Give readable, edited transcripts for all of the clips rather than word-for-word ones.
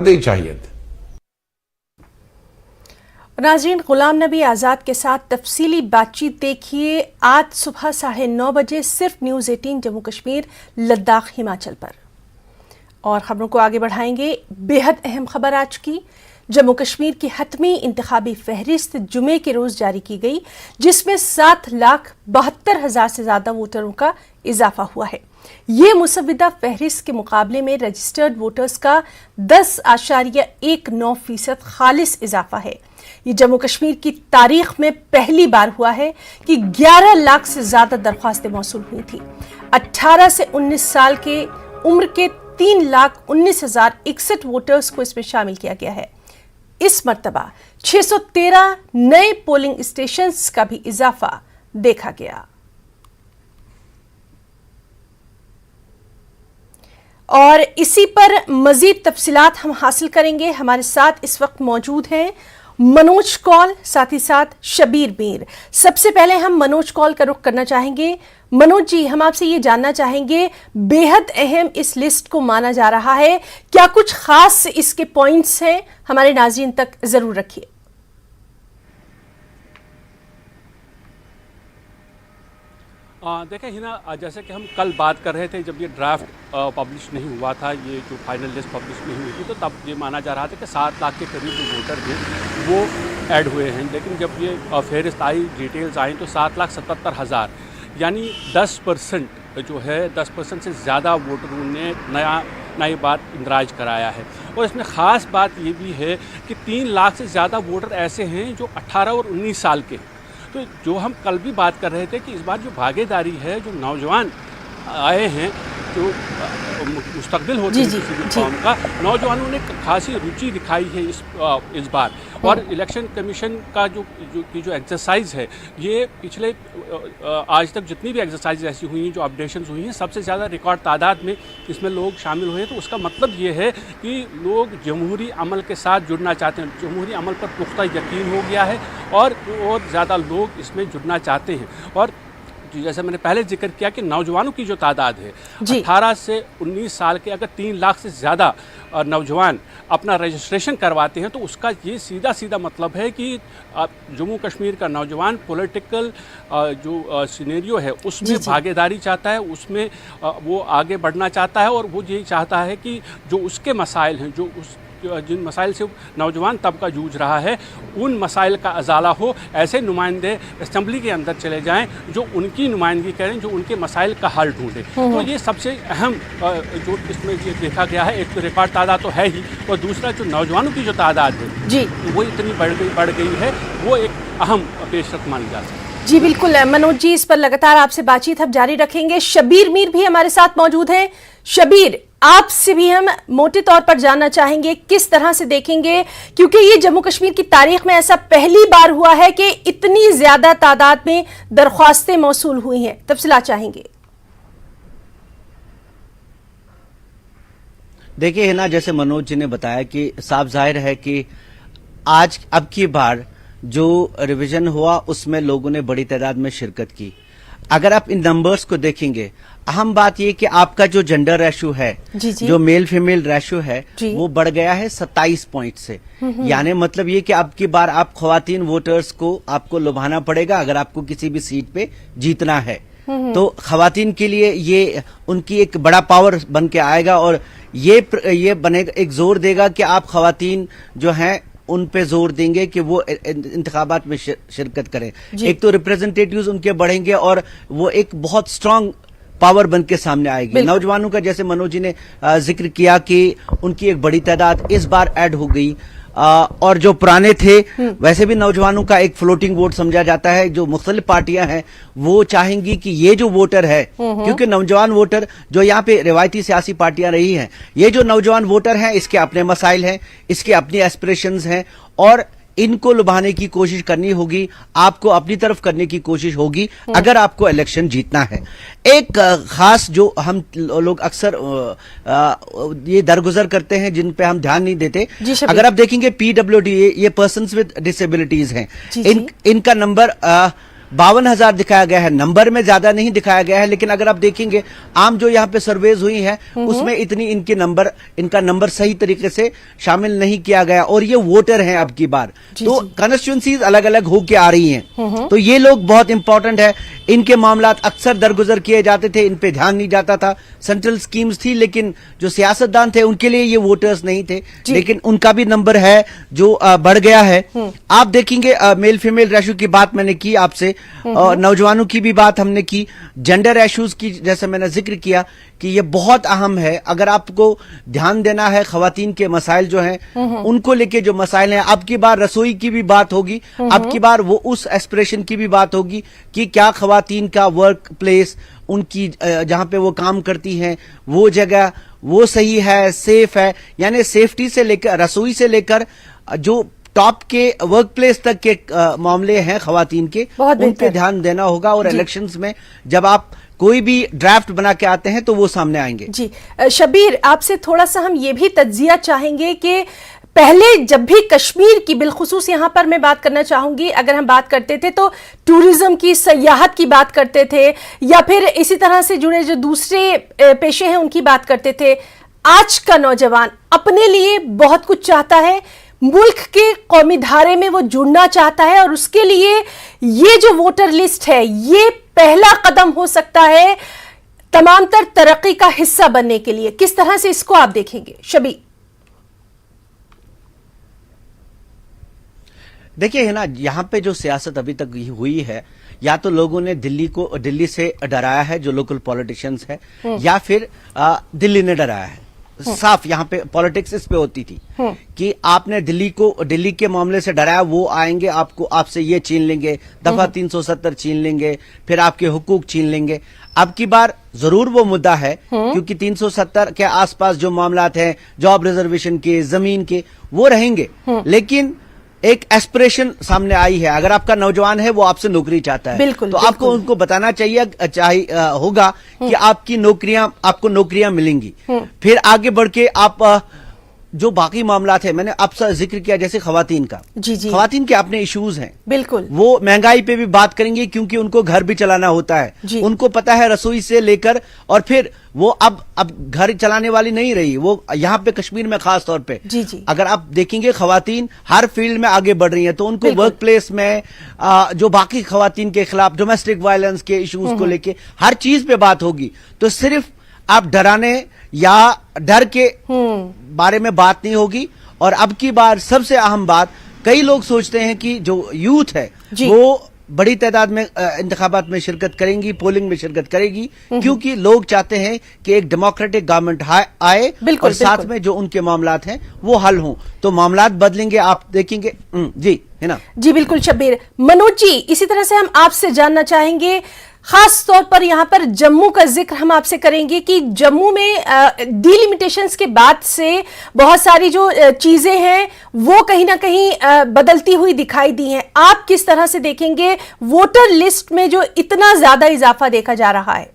चाहिए थे। नाज़रीन, गुलाम नबी आज़ाद के साथ तफसीली बातचीत देखिए आज सुबह 9:30 बजे सिर्फ न्यूज़ 18 जम्मू कश्मीर लद्दाख हिमाचल पर। और खबरों को आगे बढ़ाएंगे। बेहद अहम खबर आज की। जम्मू कश्मीर की हतमी इंतखाबी फहरिस्त जुमे के रोज जारी की गई, जिसमें 7,72,000 से ज्यादा वोटरों का इजाफा हुआ है। ये मुसव्विदा फहरिस्त के मुकाबले में रजिस्टर्ड वोटर्स का 10.19% खालिस इजाफा है। ये जम्मू कश्मीर की तारीख में पहली बार हुआ है कि 11 लाख से ज्यादा दरख्वास्तें मौसूल हुई थी। 18 से 19 साल के उम्र के 3,19,061 वोटर्स को इसमें शामिल किया गया है। इस मर्तबा 613 नए पोलिंग स्टेशंस का भी इजाफा देखा गया। और इसी पर मजीद तफसीलात हम हासिल करेंगे। हमारे साथ इस वक्त मौजूद हैं मनोज कौल, साथ ही साथ शबीर मीर। सबसे पहले हम मनोज कौल का रुख करना चाहेंगे। मनोज जी, हम आपसे ये जानना चाहेंगे, बेहद अहम इस लिस्ट को माना जा रहा है, क्या कुछ खास इसके पॉइंट्स हैं? हमारे नाज़रीन तक जरूर रखिए। देखें हिना, जैसे कि हम कल बात कर रहे थे, जब ये ड्राफ्ट पब्लिश नहीं हुआ था, ये जो फाइनल लिस्ट पब्लिश नहीं हुई थी, तो तब ये माना जा रहा था कि 7 लाख के करीब जो वोटर थे वो ऐड हुए हैं। लेकिन जब ये फहरिस्त आई, डिटेल्स आई, तो 7,77,000 यानी 10% जो है, 10% से ज़्यादा वोटरों ने नई बार इंदराज कराया है। और इसमें ख़ास बात ये भी है कि 3 लाख से ज़्यादा वोटर ऐसे हैं जो 18 और 19 साल के हैं। तो जो हम कल भी बात कर रहे थे कि इस बार जो भागीदारी है, जो नौजवान आए हैं, जो मुस्तकबिल होते हैं किसी भी कौम का, नौजवानों ने खासी रुचि दिखाई है इस बार। और इलेक्शन कमीशन का जो एक्सरसाइज है, ये पिछले आज तक जितनी भी एक्सरसाइज ऐसी हुई हैं, जो अपडेशंस हुई हैं, सबसे ज़्यादा रिकॉर्ड तादाद में इसमें लोग शामिल हुए हैं। तो उसका मतलब ये है कि लोग जमहूरी अमल के साथ जुड़ना चाहते हैं, जमहूरी अमल पर पुख्ता यकीन हो गया है और ज़्यादा लोग इसमें जुड़ना चाहते हैं। और जैसे मैंने पहले जिक्र किया कि नौजवानों की जो तादाद है, 18 से 19 साल के अगर 3 लाख से ज़्यादा नौजवान अपना रजिस्ट्रेशन करवाते हैं, तो उसका ये सीधा मतलब है कि जम्मू कश्मीर का नौजवान पॉलिटिकल जो सिनेरियो है उसमें भागीदारी चाहता है, उसमें वो आगे बढ़ना चाहता है। और वो यही चाहता है कि जो उसके मसाइल हैं, जिन मसाइल से नौजवान तबका जूझ रहा है, उन मसाइल का अजाला हो। ऐसे नुमाइंदे असम्बली के अंदर चले जाएं जो उनकी नुमाइंदगी करें, जो उनके मसाइल का हल ढूंढें। तो ये सबसे अहम जो इसमें ये देखा गया है। एक तो रिकॉर्ड तादाद तो है ही, और दूसरा जो नौजवानों की जो तादाद है जी, वो इतनी बढ़ गई है, वो एक अहम पेशरफ मानी जा सकती है। जी बिल्कुल मनोज जी, इस पर लगातार आपसे बातचीत हम जारी रखेंगे। शबीर मीर भी हमारे साथ मौजूद हैं। शबीर, आपसे भी हम मोटे तौर पर जानना चाहेंगे, किस तरह से देखेंगे, क्योंकि ये जम्मू कश्मीर की तारीख में ऐसा पहली बार हुआ है कि इतनी ज्यादा तादाद में दरख्वास्तें मौसूल हुई हैं। तफसीलात चाहेंगे। देखिए है ना, जैसे मनोज जी ने बताया कि साफ जाहिर है कि अब की बार जो रिवीजन हुआ उसमें लोगों ने बड़ी तादाद में शिरकत की। अगर आप इन नंबर्स को देखेंगे, अहम बात यह कि आपका जो जेंडर रेशो है, जो मेल फीमेल रेशो है, वो बढ़ गया है 27 पॉइंट से। यानी मतलब ये कि अब की बार आप ख्वातीन वोटर्स को आपको लुभाना पड़ेगा अगर आपको किसी भी सीट पे जीतना है। तो ख्वातीन के लिए ये उनकी एक बड़ा पावर बन के आएगा और ये बनेगा, एक जोर देगा कि आप ख्वातीन जो हैं उन पे जोर देंगे कि वो इंतखाबात में शिरकत करें। एक तो रिप्रेजेंटेटिव्स उनके बढ़ेंगे और वो एक बहुत स्ट्रांग पावर बन के सामने आएगी। नौजवानों का, जैसे मनोज जी ने जिक्र किया कि उनकी एक बड़ी तादाद इस बार ऐड हो गई। और जो पुराने थे, वैसे भी नौजवानों का एक फ्लोटिंग वोट समझा जाता है। जो मुख्तलिफ पार्टियां हैं वो चाहेंगी कि ये जो वोटर है, क्योंकि नौजवान वोटर जो यहाँ पे रिवायती सियासी पार्टियां रही हैं, ये जो नौजवान वोटर हैं, इसके अपने मसाइल हैं, इसके अपनी एस्पिरेशंस हैं और इनको लुभाने की कोशिश करनी होगी, आपको अपनी तरफ करने की कोशिश होगी अगर आपको इलेक्शन जीतना है। एक खास जो हम लोग अक्सर ये दरगुजर करते हैं, जिन पे हम ध्यान नहीं देते, अगर आप देखेंगे PWD, ये पर्सन्स विद डिसेबिलिटीज हैं, इनका नंबर 52,000 दिखाया गया है, नंबर में ज्यादा नहीं दिखाया गया है, लेकिन अगर आप देखेंगे आम जो यहाँ पे सर्वेज हुई है उसमें इतनी इनका नंबर सही तरीके से शामिल नहीं किया गया, और ये वोटर हैं अब की बार, तो कॉन्स्टिट्यूंसीज अलग अलग होके आ रही हैं, तो ये लोग बहुत इंपॉर्टेंट है। इनके मामलात अक्सर दरगुजर किए जाते थे, इन पे ध्यान नहीं जाता था, सेंट्रल स्कीम्स थी, लेकिन जो सियासतदान थे उनके लिए ये वोटर्स नहीं थे, लेकिन उनका भी नंबर है जो बढ़ गया है। आप देखेंगे मेल फीमेल रेशो की बात मैंने की आपसे, नौजवानों की भी बात हमने की, जेंडर इश्यूज की जैसे मैंने जिक्र किया कि ये बहुत अहम है। अगर आपको ध्यान देना है खवातीन के मसाइल जो हैं उनको लेके जो मसाइल हैं, अब की बार रसोई की भी बात होगी, अब की बार वो उस एस्पिरेशन की भी बात होगी कि क्या खवातीन का वर्क प्लेस, उनकी जहां पे वो काम करती हैं वो जगह वो सही है, सेफ है, यानी सेफ्टी से लेकर रसोई से लेकर जो टॉप के वर्क प्लेस तक के मामले हैं खवातीन के, उन पे ध्यान देना होगा। और इलेक्शंस में जब आप कोई भी ड्राफ्ट बना के आते हैं तो वो सामने आएंगे। जी शबीर, आपसे थोड़ा सा हम ये भी तज्जिया चाहेंगे कि पहले जब भी कश्मीर की बिलखुसूस यहाँ पर मैं बात करना चाहूंगी, अगर हम बात करते थे तो टूरिज्म की, सयाहत की बात करते थे, या फिर इसी तरह से जुड़े जो दूसरे पेशे हैं उनकी बात करते थे। आज का नौजवान अपने लिए बहुत कुछ चाहता है, मुल्क के कौमी धारे में वो जुड़ना चाहता है, और उसके लिए ये जो वोटर लिस्ट है ये पहला कदम हो सकता है तमाम तर तरक्की का हिस्सा बनने के लिए। किस तरह से इसको आप देखेंगे शबीर? देखिए है ना, यहाँ पे जो सियासत अभी तक हुई है, या तो लोगों ने दिल्ली से डराया है जो लोकल पॉलिटिशियंस है, या फिर दिल्ली ने डराया है। साफ यहाँ पे पॉलिटिक्स इस पे होती थी कि आपने दिल्ली के मामले से डराया, वो आएंगे आपसे ये छीन लेंगे, दफा 370 छीन लेंगे, फिर आपके हुकूक छीन लेंगे। अब की बार जरूर वो मुद्दा है क्योंकि 370 के आसपास जो मामलात हैं, जॉब रिजर्वेशन के, जमीन के, वो रहेंगे, लेकिन एक एस्पिरेशन सामने आई है। अगर आपका नौजवान है वो आपसे नौकरी चाहता है, तो आपको उनको बताना चाहिए होगा कि आपको नौकरियां मिलेंगी। फिर आगे बढ़ के आप जो बाकी मामलात है, मैंने आपसे जिक्र किया जैसे खवातीन का, खवातीन के अपने इश्यूज हैं, बिल्कुल वो महंगाई पे भी बात करेंगे क्योंकि उनको घर भी चलाना होता है, उनको पता है रसोई से लेकर, और फिर वो अब घर चलाने वाली नहीं रही, वो यहाँ पे कश्मीर में खास तौर पे अगर आप देखेंगे खवातीन हर फील्ड में आगे बढ़ रही हैं, तो उनको वर्क प्लेस में जो बाकी खवातीन के खिलाफ डोमेस्टिक वायलेंस के इश्यूज को लेके हर चीज पे बात होगी। तो सिर्फ आप डराने या डर के बारे में बात नहीं होगी। और अब की बार सबसे अहम बात, कई लोग सोचते हैं कि जो यूथ है वो बड़ी तादाद में इंतखाबात में शिरकत करेंगी, पोलिंग में शिरकत करेगी, क्योंकि लोग चाहते हैं कि एक डेमोक्रेटिक गवर्नमेंट आए और साथ में जो उनके मामलात हैं वो हल हों। तो मामलात बदलेंगे, आप देखेंगे। जी है ना? जी बिल्कुल शब्बीर। मनोज जी, इसी तरह से हम आपसे जानना चाहेंगे, खास तौर पर यहाँ पर जम्मू का जिक्र हम आपसे करेंगे कि जम्मू में डिलिमिटेशंस के बाद से बहुत सारी जो चीजें हैं वो कहीं ना कहीं बदलती हुई दिखाई दी हैं। आप किस तरह से देखेंगे वोटर लिस्ट में जो इतना ज्यादा इजाफा देखा जा रहा है?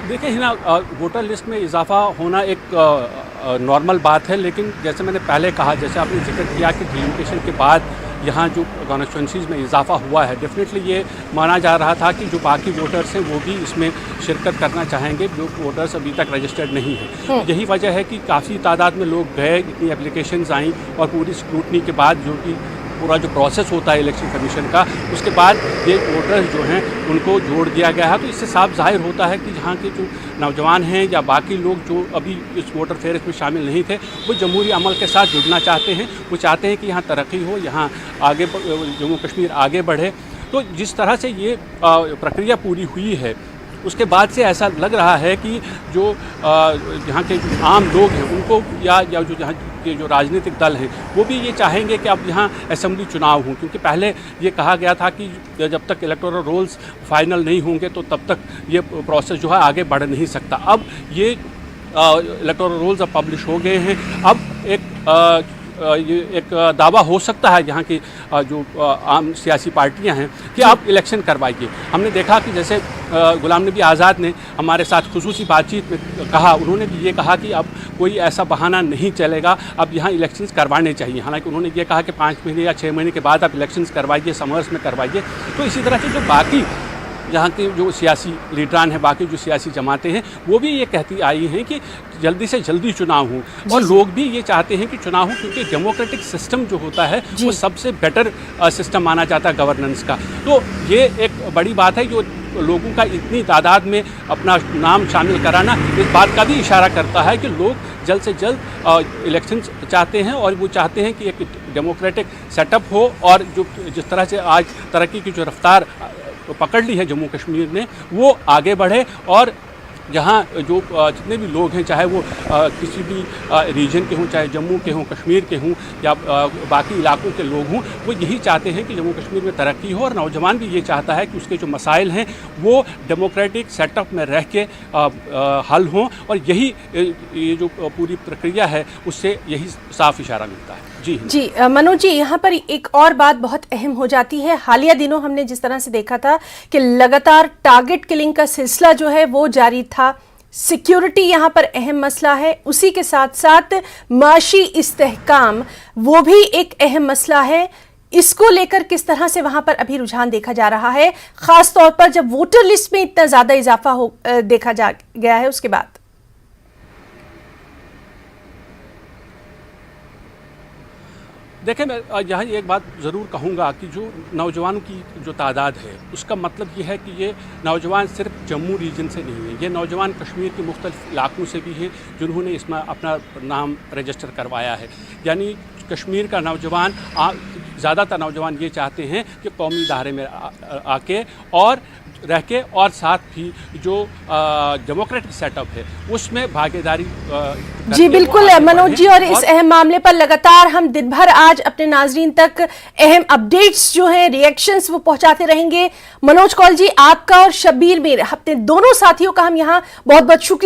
देखिए हिना, वोटर लिस्ट में इजाफा होना एक नॉर्मल बात है, लेकिन जैसे मैंने पहले कहा, जैसे आपने जिक्र किया कि डिलिमिटेशन के बाद यहाँ जो कॉन्स्टिट्यूंसीज में इजाफा हुआ है, डेफिनेटली ये माना जा रहा था कि जो बाकी वोटर्स हैं वो भी इसमें शिरकत करना चाहेंगे, जो वोटर्स अभी तक रजिस्टर्ड नहीं है। यही वजह है कि काफ़ी तादाद में लोग गए, इतनी एप्लीकेशंस आई, और पूरी स्क्रूटनी के बाद जो कि पूरा जो प्रोसेस होता है इलेक्शन कमीशन का, उसके बाद ये वोटर्स जो हैं उनको जोड़ दिया गया है। तो इससे साफ जाहिर होता है कि जहाँ के जो नौजवान हैं या बाकी लोग जो अभी इस वोटर फेयरिस्ट में शामिल नहीं थे, वो जमहूरी अमल के साथ जुड़ना चाहते हैं, वो चाहते हैं कि यहाँ तरक्की हो, यहाँ आगे जम्मू कश्मीर आगे बढ़े। तो जिस तरह से ये प्रक्रिया पूरी हुई है, उसके बाद से ऐसा लग रहा है कि जो यहाँ के आम लोग हैं उनको या जो यहाँ के जो राजनीतिक दल हैं वो भी ये चाहेंगे कि अब यहाँ असेंबली चुनाव हों, क्योंकि पहले ये कहा गया था कि जब तक इलेक्टोरल रोल्स फाइनल नहीं होंगे तो तब तक ये प्रोसेस जो है आगे बढ़ नहीं सकता। अब ये इलेक्टोरल रोल्स अब पब्लिश हो गए हैं। अब एक ये एक दावा हो सकता है यहाँ की जो आम सियासी पार्टियाँ हैं कि आप इलेक्शन करवाइए। हमने देखा कि जैसे गुलाम नबी आज़ाद ने हमारे साथ खुसूसी बातचीत में कहा, उन्होंने भी ये कहा कि अब कोई ऐसा बहाना नहीं चलेगा, अब यहाँ इलेक्शंस करवाने चाहिए। हालांकि उन्होंने ये कहा कि 5 महीने या 6 महीने के बाद आप इलेक्शंस करवाइए, समर्स में करवाइए। तो इसी तरह से जो बाकी यहाँ के जो सियासी लीडरान हैं, बाकी जो सियासी जमातें हैं, वो भी ये कहती आई हैं कि जल्दी से जल्दी चुनाव हो, और लोग भी ये चाहते हैं कि चुनाव हो, क्योंकि डेमोक्रेटिक सिस्टम जो होता है वो सबसे बेटर सिस्टम माना जाता है गवर्नेंस का। तो ये एक बड़ी बात है, जो लोगों का इतनी तादाद में अपना नाम शामिल कराना इस बात का भी इशारा करता है कि लोग जल्द से जल्द इलेक्शंस चाहते हैं, और वो चाहते हैं कि एक डेमोक्रेटिक सेटअप हो, और जो जिस तरह से आज तरक्की की जो रफ्तार पकड़ ली है जम्मू कश्मीर ने, वो आगे बढ़े, और जहाँ जो जितने भी लोग हैं, चाहे वो किसी भी रीजन के हों, चाहे जम्मू के हों, कश्मीर के हों, या बाकी इलाकों के लोग हों, वो यही चाहते हैं कि जम्मू कश्मीर में तरक्की हो, और नौजवान भी ये चाहता है कि उसके जो मसाइल हैं वो डेमोक्रेटिक सेटअप में रह के हल हों, और यही ये जो पूरी प्रक्रिया है उससे यही साफ इशारा मिलता है। जी मनोज जी, यहाँ पर एक और बात बहुत अहम हो जाती है। हालिया दिनों हमने जिस तरह से देखा था कि लगातार टारगेट किलिंग का सिलसिला जो है वो जारी था, सिक्योरिटी यहाँ पर अहम मसला है, उसी के साथ साथ माशी इस्तेहकाम वो भी एक अहम मसला है। इसको लेकर किस तरह से वहां पर अभी रुझान देखा जा रहा है, खास तौर पर जब वोटर लिस्ट में इतना ज्यादा इजाफा देखा जा गया है उसके बाद? देखिए, मैं यहाँ एक बात ज़रूर कहूँगा कि जो नौजवानों की जो तादाद है, उसका मतलब ये है कि ये नौजवान सिर्फ जम्मू रीजन से नहीं है, ये नौजवान कश्मीर के मुख्तलिफ इलाकों से भी हैं जिन्होंने इसमें अपना नाम रजिस्टर करवाया है। यानी कश्मीर का नौजवान, ज़्यादातर नौजवान ये चाहते हैं कि कौमी दायरे में आके और रह के, और साथ ही जो डेमोक्रेटिक सेटअप है उसमें भागीदारी जी बिल्कुल मनोज जी, और इस अहम मामले पर लगातार हम दिन भर आज अपने नाजरीन तक अहम अपडेट्स जो हैं, रिएक्शंस वो पहुंचाते रहेंगे। मनोज कौल जी, आपका और शब्बीर मीर, अपने दोनों साथियों का हम यहाँ बहुत बहुत शुक्रिया